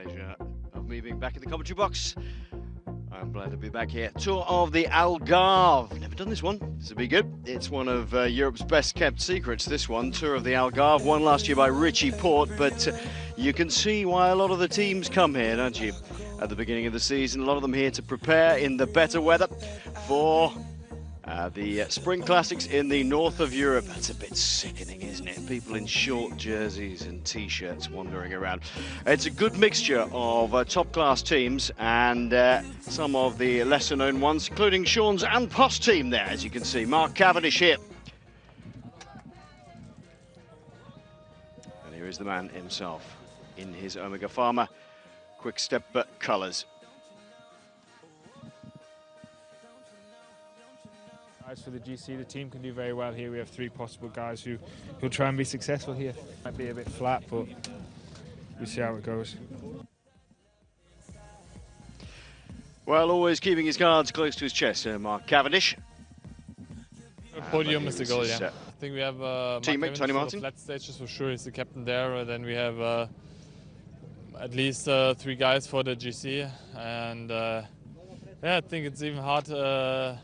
Pleasure of me being back in the commentary box. I'm glad to be back here. Tour of the Algarve. Never done this one. This will be good. It's one of Europe's best kept secrets, this one. Tour of the Algarve. Won last year by Richie Porte, but you can see why a lot of the teams come here, don't you? At the beginning of the season, a lot of them here to prepare in the better weather for the Spring Classics in the north of Europe. That's a bit sickening, isn't it? People in short jerseys and t-shirts wandering around. It's a good mixture of top-class teams and some of the lesser-known ones, including Sean's and Poss team there, as you can see. Mark Cavendish here. And here is the man himself in his Omega Pharma Quick Step colours. For the GC, the team can do very well here. We have three possible guys who'll try and be successful here. Might be a bit flat, but we'll see how it goes. Well, always keeping his cards close to his chest, Mark Cavendish. Podium is the goal, yeah. I think we have teammate Tony Martin. Flat stages for sure. He's the captain there. Then we have at least 3 guys for the GC, and yeah, I think it's even hard to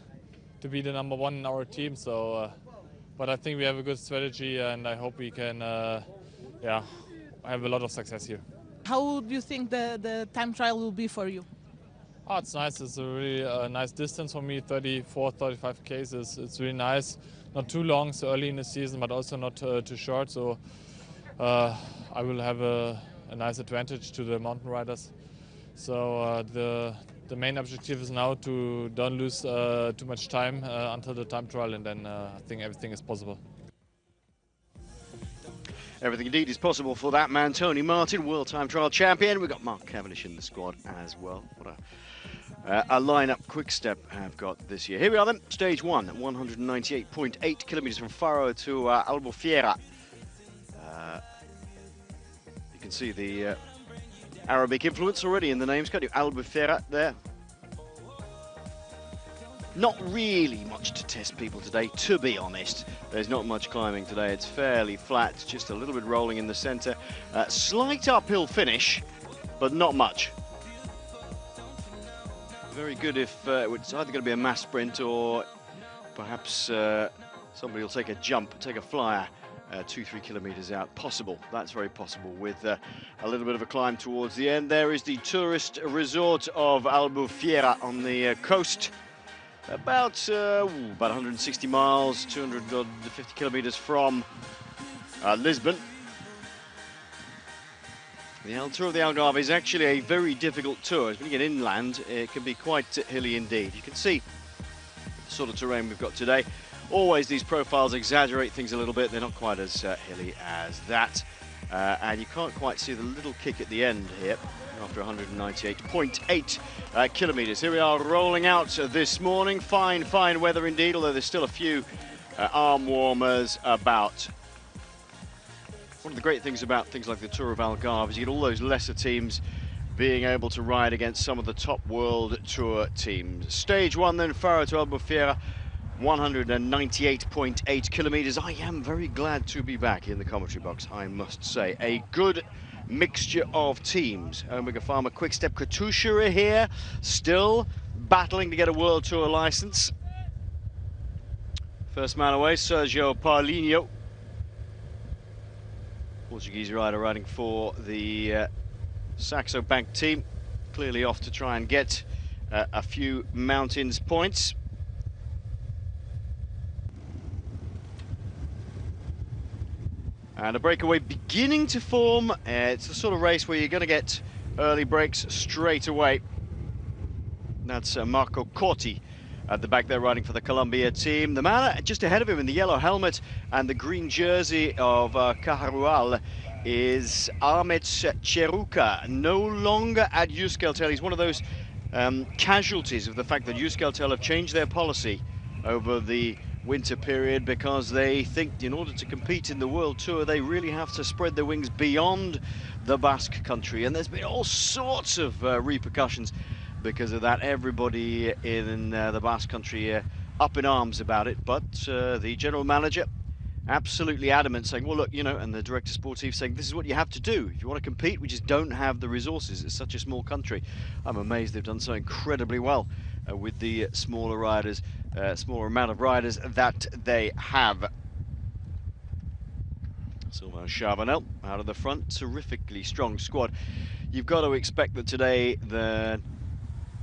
be the #1 in our team. So, but I think we have a good strategy, and I hope we can, yeah, have a lot of success here. How do you think the time trial will be for you? Oh, it's nice. It's a really nice distance for me. 34, 35 k's. It's really nice. Not too long, so early in the season, but also not too short. So I will have a nice advantage to the mountain riders. So the main objective is now to don't lose too much time until the time trial, and then I think everything is possible. Everything indeed is possible for that man, Tony Martin, World Time Trial Champion. We've got Mark Cavendish in the squad as well. What a lineup Quick Step have got this year. Here we are then, stage 1, 198.8 kilometers from Faro to Albufeira. You can see the Arabic influence already in the names, can't you? Albufeira there. Not really much to test people today, to be honest. There's not much climbing today. It's fairly flat, just a little bit rolling in the centre. Slight uphill finish, but not much. Very good if it's either going to be a mass sprint or perhaps somebody will take a jump, take a flyer 2-3 kilometers out. Possible, that's very possible, with a little bit of a climb towards the end. There is the tourist resort of Albufeira on the coast, about 160 miles, 250 kilometers from Lisbon. The Tour of the Algarve is actually a very difficult tour. When you get inland, it can be quite hilly indeed. You can see the sort of terrain we've got today. Always these profiles exaggerate things a little bit. They're not quite as hilly as that. And you can't quite see the little kick at the end here after 198.8 kilometers. Here we are rolling out this morning. Fine, fine weather indeed, although there's still a few arm warmers about. One of the great things about things like the Tour of Algarve is you get all those lesser teams being able to ride against some of the top world tour teams. Stage 1 then, Faro to Albufeira. 198.8 kilometers. I am very glad to be back in the commentary box, I must say. A good mixture of teams. Omega Pharma Quick Step Katusha are here, still battling to get a World Tour license. First man away, Sergio Paulinho. Portuguese rider riding for the Saxo Bank team. Clearly off to try and get a few mountains points. And a breakaway beginning to form. It's the sort of race where you're going to get early breaks straight away. That's Marco Corti at the back there riding for the Colombia team. The man just ahead of him in the yellow helmet and the green jersey of Cajarual is Ahmet Cheruka, no longer at Euskaltel. He's one of those casualties of the fact that Euskaltel have changed their policy over the winter period, because they think in order to compete in the World Tour they really have to spread their wings beyond the Basque country, and there's been all sorts of repercussions because of that. Everybody in the Basque country up in arms about it, but the general manager absolutely adamant, saying, well, look, you know, and the director sportif saying, this is what you have to do. If you want to compete, we just don't have the resources. It's such a small country. I'm amazed they've done so incredibly well with the smaller riders, smaller amount of riders that they have. Sylvain Chavanel out of the front, terrifically strong squad. You've got to expect that today the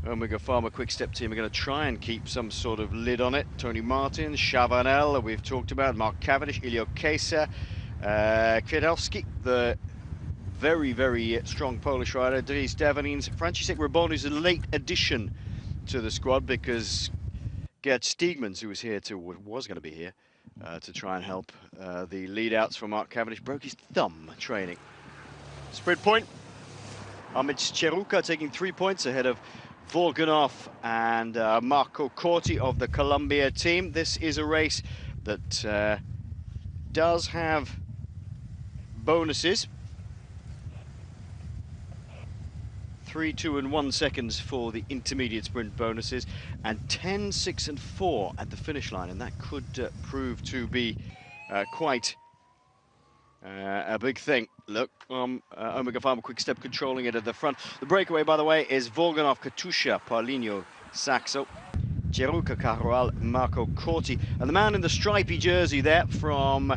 Omega Pharma Quick Step team are going to try and keep some sort of lid on it. Tony Martin, Chavanel, we've talked about, Mark Cavendish, Ilio Kesa, Kwiatkowski, the very, very strong Polish rider, Dries Devenins, Franciszek Rabon, who's a late addition to the squad because Gerd Stiegmans, who was going to be here to try and help the lead-outs for Mark Cavendish, broke his thumb training. Sprint point, Ahmed Cheruka taking 3 points ahead of Volganov and Marco Corti of the Colombia team. This is a race that does have bonuses. 3, 2 and 1 seconds for the intermediate sprint bonuses, and 10, 6 and 4 at the finish line, and that could prove to be quite a big thing. Look, Omega Pharma Quick Step controlling it at the front. The breakaway, by the way, is Volganov, Katusha, Paulinho, Saxo, Cheruka, Carual, Marco Corti. And the man in the stripy jersey there from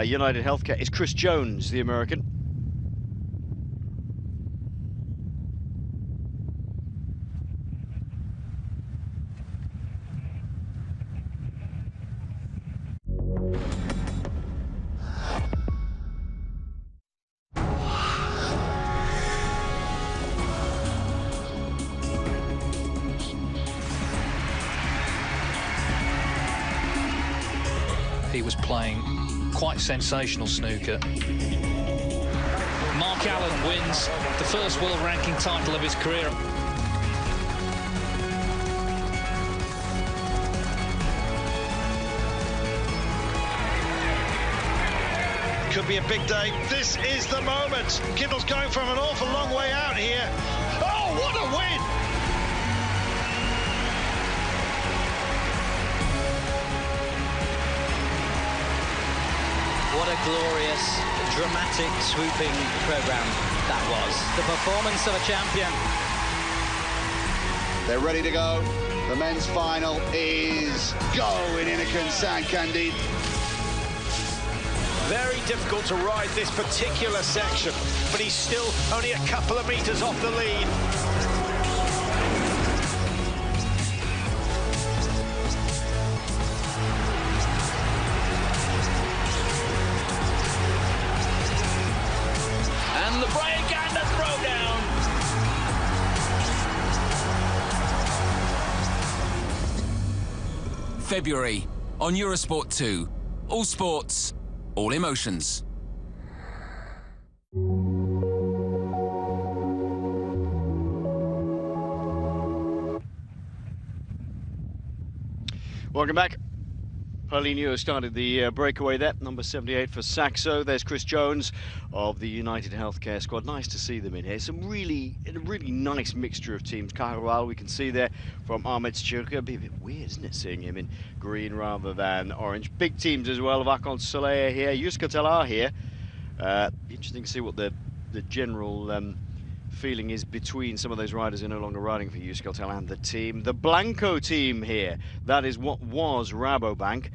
United Healthcare is Chris Jones, the American. He was playing quite sensational snooker. Mark Allen wins the first world ranking title of his career. Could be a big day. This is the moment. Kindle's going from an awful long way out here. Oh, what a win! What a glorious, dramatic, swooping programme that was. The performance of a champion. They're ready to go. The men's final is go in Inniken San Candide. Very difficult to ride this particular section, but he's still only a couple of metres off the lead. And the break and the throwdown. February on Eurosport 2. All sports, all emotions. Welcome back. Paulinho started the breakaway there, number 78 for Saxo. There's Chris Jones of the United Healthcare squad. Nice to see them in here. Some really nice mixture of teams. Carual, we can see there from Ahmed Cheruka. It'd be a bit weird, isn't it, seeing him in green rather than orange. Big teams as well. Vakon Soleil here, Euskaltel here. Be interesting to see what the general feeling is between some of those riders who are no longer riding for Euskaltel and the team. The Blanco team here, that is what was Rabobank.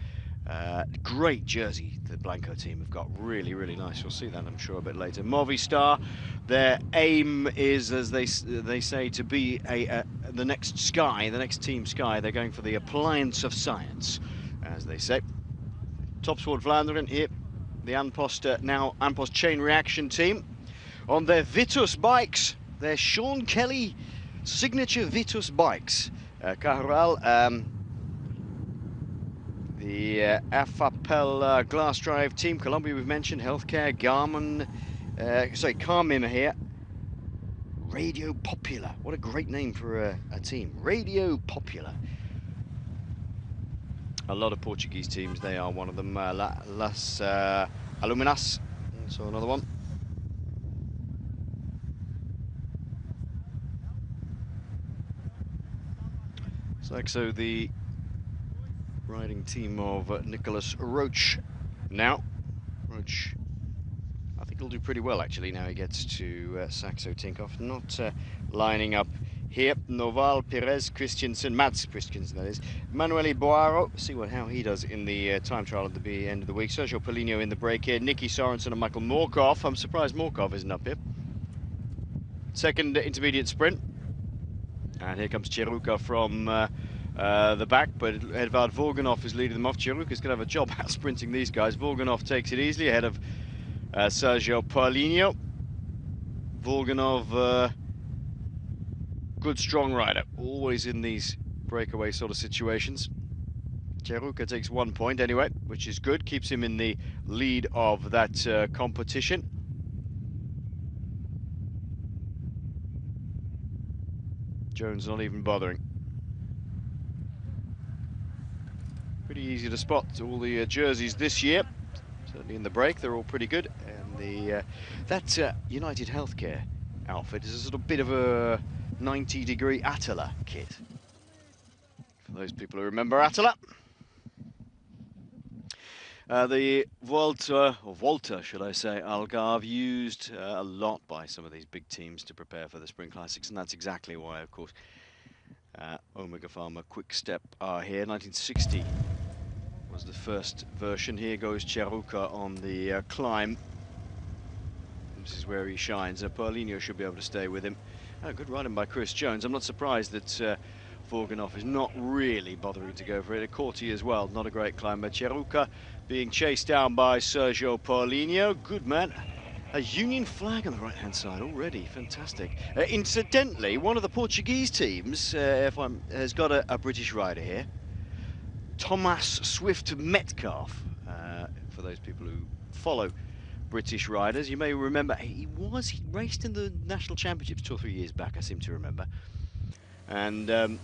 Great jersey the Blanco team have got, really nice. You'll see that, I'm sure, a bit later. Movistar, their aim is, as they say, to be the next Sky, the next Team Sky. They're going for the appliance of science, as they say. Topsport Vlaanderen here, the Anpost, now Anpost Chain Reaction team. On their Vitus bikes, their Sean Kelly signature Vitus bikes. Carual, the FAPEL glass drive team, Colombia we've mentioned, Healthcare, Garmin, Carmim here. Radio Popular, what a great name for a team. Radio Popular. A lot of Portuguese teams, they are one of them. Las Aluminas, so another one. So the riding team of Nicholas Roach now. which I think he'll do pretty well actually now he gets to Saxo Tinkoff. Not lining up here. Noval, Perez, Christensen, Mads Christensen that is. Manuel Boaro, see how he does in the time trial at the end of the week. Sergio Polino in the break here. Nicky Sorensen and Michael Morkov. I'm surprised Morkov isn't up here. Second intermediate sprint. And here comes Cheruka from the back, but Edvard Vorganov is leading them off. Cheruka's going to have a job out sprinting these guys. Vorganov takes it easily ahead of Sergio Polino. Vorganov, good strong rider, always in these breakaway sort of situations. Cheruka takes 1 point anyway, which is good, keeps him in the lead of that competition. Jones not even bothering. Pretty easy to spot all the jerseys this year. Certainly in the break, they're all pretty good. And that United Healthcare outfit is a sort of bit of a 90-degree Attila kit. For those people who remember Attila. The Volta, should I say, Algarve, used a lot by some of these big teams to prepare for the Spring Classics, and that's exactly why, of course, Omega Pharma Quick Step are here. 1960 was the first version. Here goes Cheruka on the climb. This is where he shines. Paulinho should be able to stay with him. Good riding by Chris Jones. I'm not surprised that Vorganov is not really bothering to go for it. Corti as well, not a great climber. Cheruka being chased down by Sergio Paulinho. Good man. A Union flag on the right-hand side already. Fantastic. Incidentally, one of the Portuguese teams has got a British rider here. Thomas Swift Metcalf. For those people who follow British riders, you may remember he raced in the national championships 2 or 3 years back, I seem to remember. And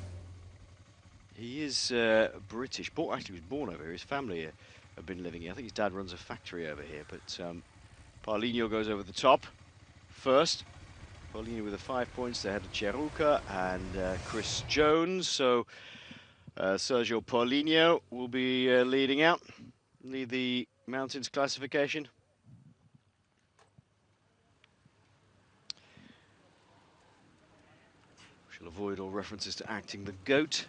he is British. Actually, he was born over here. His family have been living here. I think his dad runs a factory over here. But Paulinho goes over the top first. Paulinho with the 5 points ahead of Cheruka and Chris Jones. So Sergio Paulinho will be leading out. Lead the mountains classification. Shall avoid all references to acting the goat.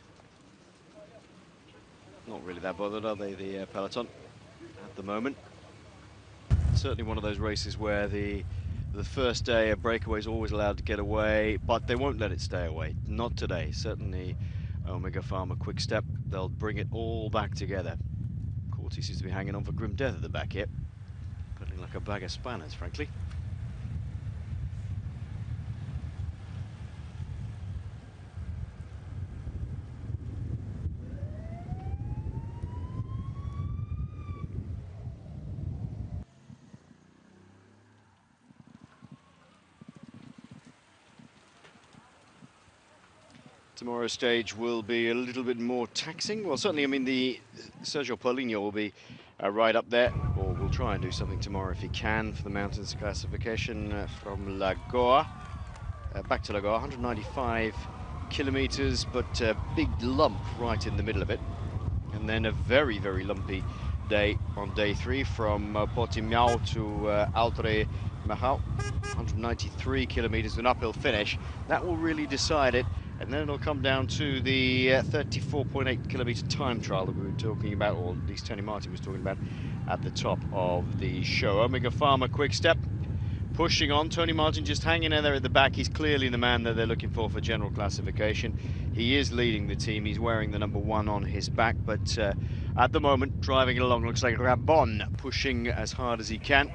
Not really that bothered, are they, the peloton, at the moment? Certainly one of those races where the first day a breakaway is always allowed to get away, but they won't let it stay away. Not today. Certainly Omega Pharma Quick Step, they'll bring it all back together. Corti seems to be hanging on for grim death at the back here. Feeling like a bag of spanners, frankly. Tomorrow's stage will be a little bit more taxing. Well, certainly, I mean, the Sergio Paulinho will be right up there, or will try and do something tomorrow if he can for the mountains classification from Lagoa. Back to Lagoa, 195 kilometers, but a big lump right in the middle of it. And then a very, very lumpy day on day 3 from Portimao to Altre Mahau. 193 kilometers, an uphill finish. That will really decide it. And then it'll come down to the 34.8 kilometer time trial that we were talking about, or at least Tony Martin was talking about at the top of the show. Omega Pharma Quick Step pushing on. Tony Martin just hanging in there at the back. He's clearly the man that they're looking for general classification. He is leading the team. He's wearing the number 1 on his back, but at the moment, driving it along, looks like Rabon pushing as hard as he can.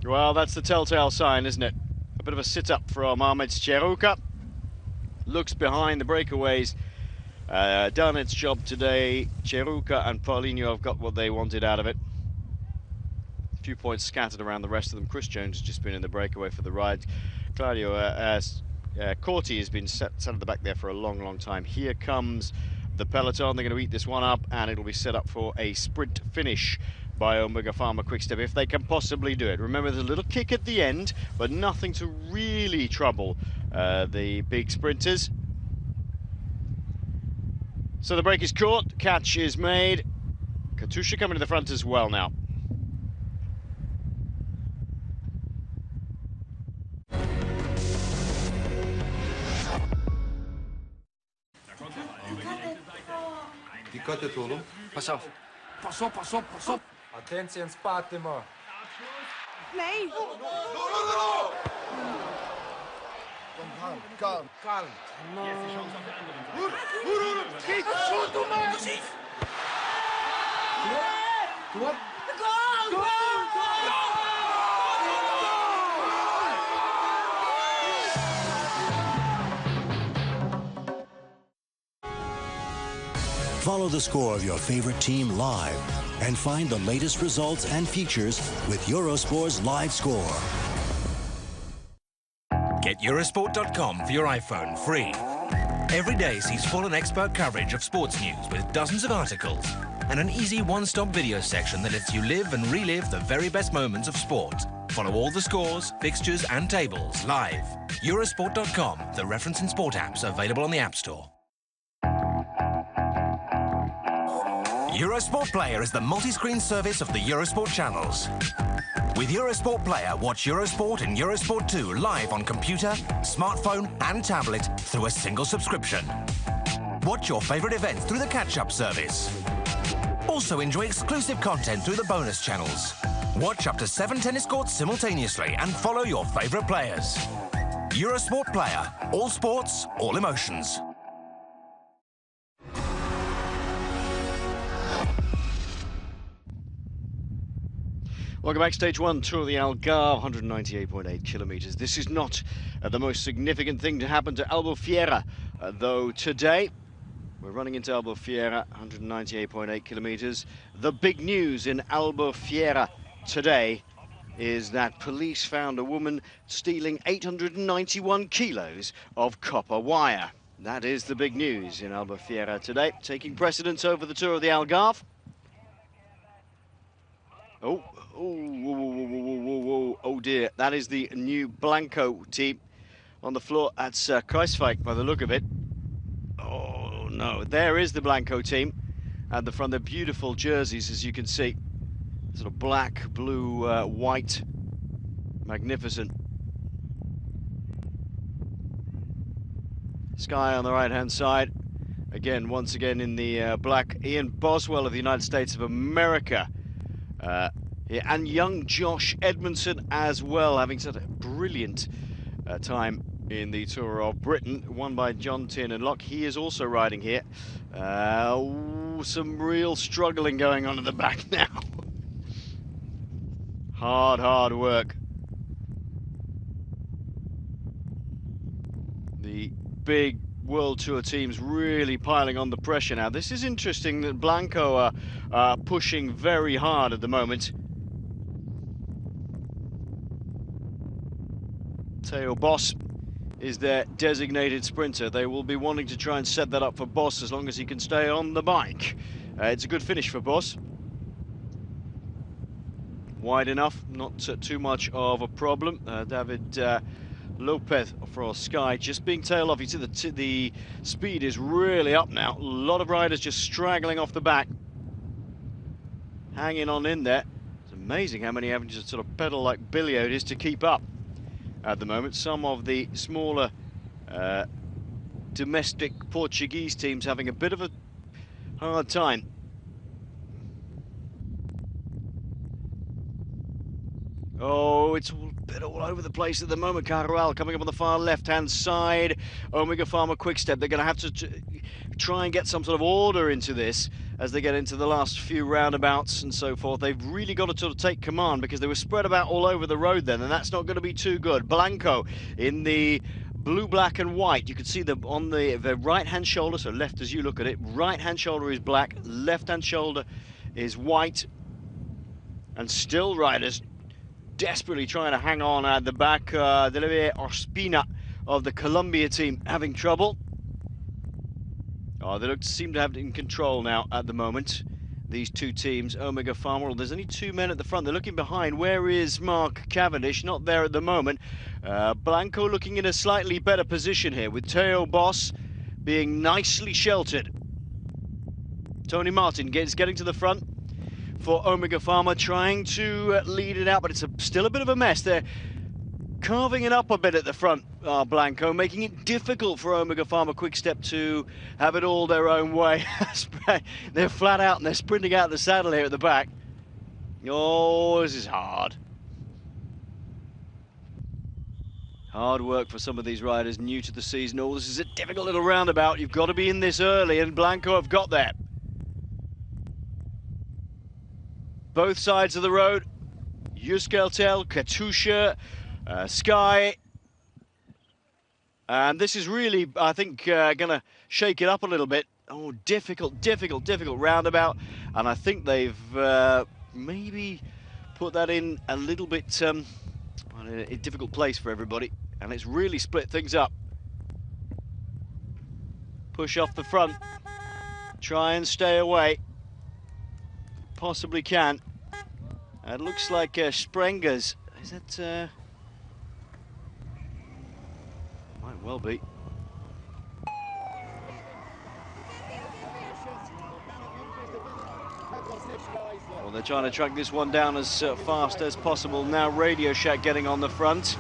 Well, that's the telltale sign, isn't it? A bit of a sit-up from Ahmed Cheruka. Looks behind the breakaways. Done its job today. Cheruka and Paulinho have got what they wanted out of it. A few points scattered around the rest of them. Chris Jones has just been in the breakaway for the ride. Claudio Corti has been sat at the back there for a long, long time. Here comes the peloton. They're going to eat this one up, and it'll be set up for a sprint finish by Omega Pharma Quick Step, if they can possibly do it. Remember, there's a little kick at the end, but nothing to really trouble the big sprinters. So the break is caught, catch is made. Katusha coming to the front as well now. Dikkat et oğlum. Pass auf. Pass op, pass op, pass op. Attention, spatimo. Nee. Kalm, kalm, kalm. Vur. Schiet, schot, doe maar. Precies. What? Goal! Follow the score of your favorite team live and find the latest results and features with Eurosport's live score. Get Eurosport.com for your iPhone free. Every day sees full and expert coverage of sports news with dozens of articles and an easy one-stop video section that lets you live and relive the very best moments of sport. Follow all the scores, fixtures and tables live. Eurosport.com, the reference in sport apps available on the App Store. Eurosport Player is the multi-screen service of the Eurosport channels. With Eurosport Player, watch Eurosport and Eurosport 2 live on computer, smartphone and tablet through a single subscription. Watch your favorite events through the catch-up service. Also enjoy exclusive content through the bonus channels. Watch up to 7 tennis courts simultaneously and follow your favorite players. Eurosport Player. All sports, all emotions. Welcome back, Stage 1, Tour of the Algarve, 198.8 kilometers. This is not the most significant thing to happen to Albufeira, though today we're running into Albufeira, 198.8 kilometers. The big news in Albufeira today is that police found a woman stealing 891 kilos of copper wire. That is the big news in Albufeira today, taking precedence over the Tour of the Algarve. Oh dear, that is the new Blanco team on the floor. That's Kreiswijk by the look of it. Oh no, there is the Blanco team at the front. They're beautiful jerseys, as you can see. Sort of black, blue, white, magnificent. Sky on the right-hand side. Again, once again in the black. Ian Boswell of the United States of America. And young Josh Edmondson as well, having such a brilliant time in the Tour of Britain, won by John Tiernan-Locke. He is also riding here. Some real struggling going on in the back now. Hard work. The big World Tour teams really piling on the pressure now. This is interesting that Blanco are pushing very hard at the moment. Theo Bos is their designated sprinter. They will be wanting to try and set that up for Bos as long as he can stay on the bike. It's a good finish for Bos. Wide enough, not too much of a problem. David Lopez for Sky just being tailed off. You see the speed is really up now. A lot of riders just straggling off the back, hanging on in there. It's amazing how many having to sort of pedal like Billy it is to keep up at the moment. Some of the smaller domestic Portuguese teams having a bit of a hard time. Oh, it's a bit all over the place at the moment. Caruel coming up on the far left-hand side. Omega Pharma Quickstep. They're going to have to try and get some sort of order into this as they get into the last few roundabouts and so forth. They've really got to sort of take command because they were spread about all over the road then, and that's not going to be too good. Blanco in the blue, black and white. You can see them on the right-hand shoulder, so left as you look at it. Right-hand shoulder is black, left-hand shoulder is white. And still riders desperately trying to hang on at the back. Deleve Ospina of the Colombia team having trouble. Oh, they seem to have it in control now at the moment, these two teams. Omega Pharma, well, there's only two men at the front. They're looking behind. Where is Mark Cavendish? Not there at the moment. Blanco looking in a slightly better position here, with Theo Bos being nicely sheltered. Tony Martin getting to the front. for Omega Pharma, trying to lead it out, but it's still a bit of a mess. They're carving it up a bit at the front, Blanco, making it difficult for Omega Pharma Quick-Step to have it all their own way. They're flat out and they're sprinting out the saddle here at the back. Oh, this is hard. Hard work for some of these riders new to the season. Oh, this is a difficult little roundabout. You've got to be in this early, and Blanco have got that. Both sides of the road, Euskaltel, Katusha, Sky. And this is really, I think, going to shake it up a little bit. Oh, difficult roundabout. And I think they've maybe put that in a little bit a difficult place for everybody. And it's really split things up. Push off the front. Try and stay away. Possibly can. It looks like Sprengers. Is that... might well be. Well, they're trying to track this one down as fast as possible. Now Radio Shack getting on the front.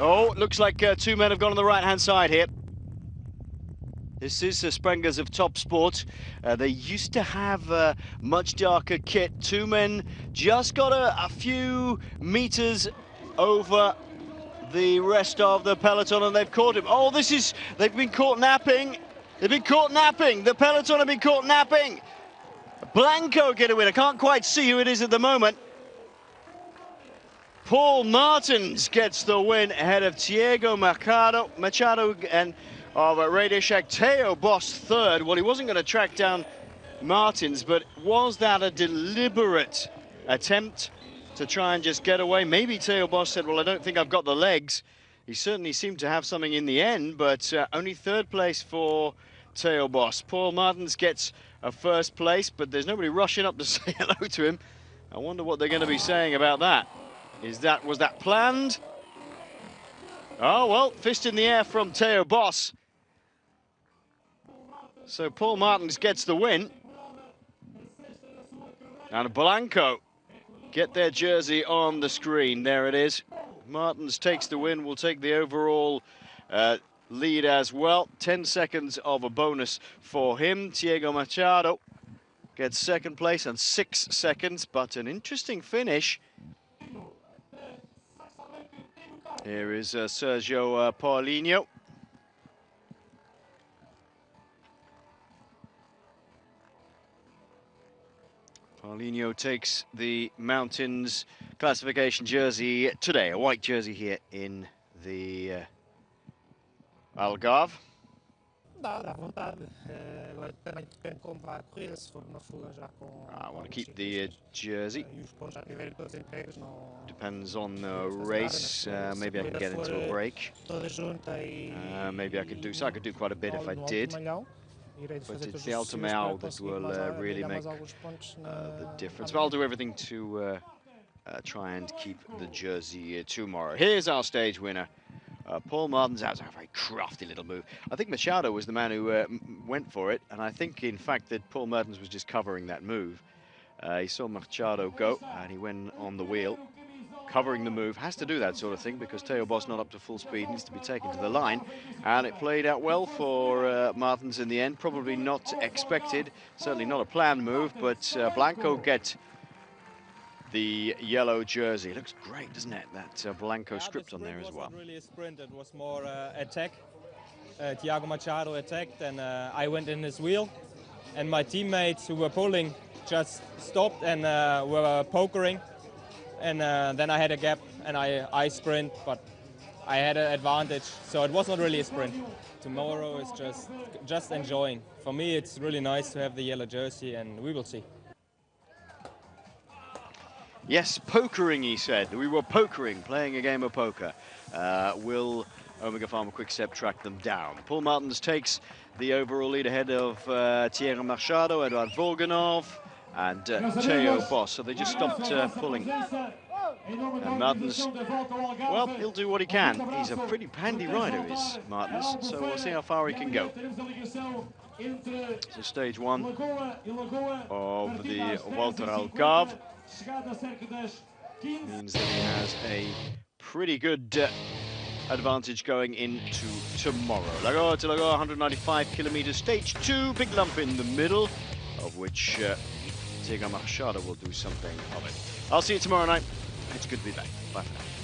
Oh, looks like two men have gone on the right-hand side here. This is Sprengers of Top Sport. They used to have much darker kit. Two men just got a few meters over the rest of the peloton, and they've caught him. Oh, they've been caught napping. They've been caught napping. The peloton have been caught napping. Blanco get a win. I can't quite see who it is at the moment. Paul Martins gets the win ahead of Diego Machado and Radio Shack. Theo Boss third. Well, he wasn't going to track down Martins, but was that a deliberate attempt to try and just get away? Maybe Theo Boss said, well, I don't think I've got the legs. He certainly seemed to have something in the end, but only third place for Theo Boss. Paul Martins gets a first place, but there's nobody rushing up to say hello to him. I wonder what they're going to be saying about that. Was that planned? Oh, well, fist in the air from Theo Boss. So Paul Martins gets the win. And Blanco get their jersey on the screen. There it is. Martins takes the win, will take the overall lead as well. 10 seconds of a bonus for him. Diego Machado gets second place and 6 seconds, but an interesting finish. Here is Sergio Paulinho. Paulinho takes the Mountains classification jersey today, a white jersey here in the Algarve. Dá vontade. Agora também depende como vai correr, se for uma fuga já com... I want to keep the jersey. Depends on the race. Maybe I can get into a break. Maybe I could do so. I could do quite a bit if I did. But it's the Altamau that will really make the difference. But I'll do everything to try and keep the jersey tomorrow. Here's our stage winner. Paul Martins. That was a very crafty little move. I think Machado was the man who went for it, and I think, in fact, that Paul Martins was just covering that move. He saw Machado go, and he went on the wheel, covering the move. Has to do that sort of thing because Theo Boss not up to full speed, needs to be taken to the line, and it played out well for Martins in the end. Probably not expected, certainly not a planned move, but Blanco gets the yellow jersey. It looks great, doesn't it? That Blanco script on there as well. It wasn't really a sprint, it was more attack. Thiago Machado attacked and I went in his wheel. And my teammates who were pulling just stopped and were pokering. And then I had a gap and I sprint, but I had an advantage. So it was not really a sprint. Tomorrow is just enjoying. For me, it's really nice to have the yellow jersey, and we will see. Yes, pokering, he said. We were pokering, playing a game of poker. Will Omega Pharma Quick-Step track them down? Paul Martins takes the overall lead ahead of Thierry Machado, Eduard Volganov, and Theo Boss. So they just stopped pulling. And Martins, well, he'll do what he can. He's a pretty handy rider, is Martins. So we'll see how far he can go. So stage 1 of the Volta Algarve means that he has a pretty good advantage going into tomorrow. Lagoa to Lagoa, 195 kilometers, stage 2, big lump in the middle, of which Diego Machado will do something of it. I'll see you tomorrow night. It's good to be back. Bye for now.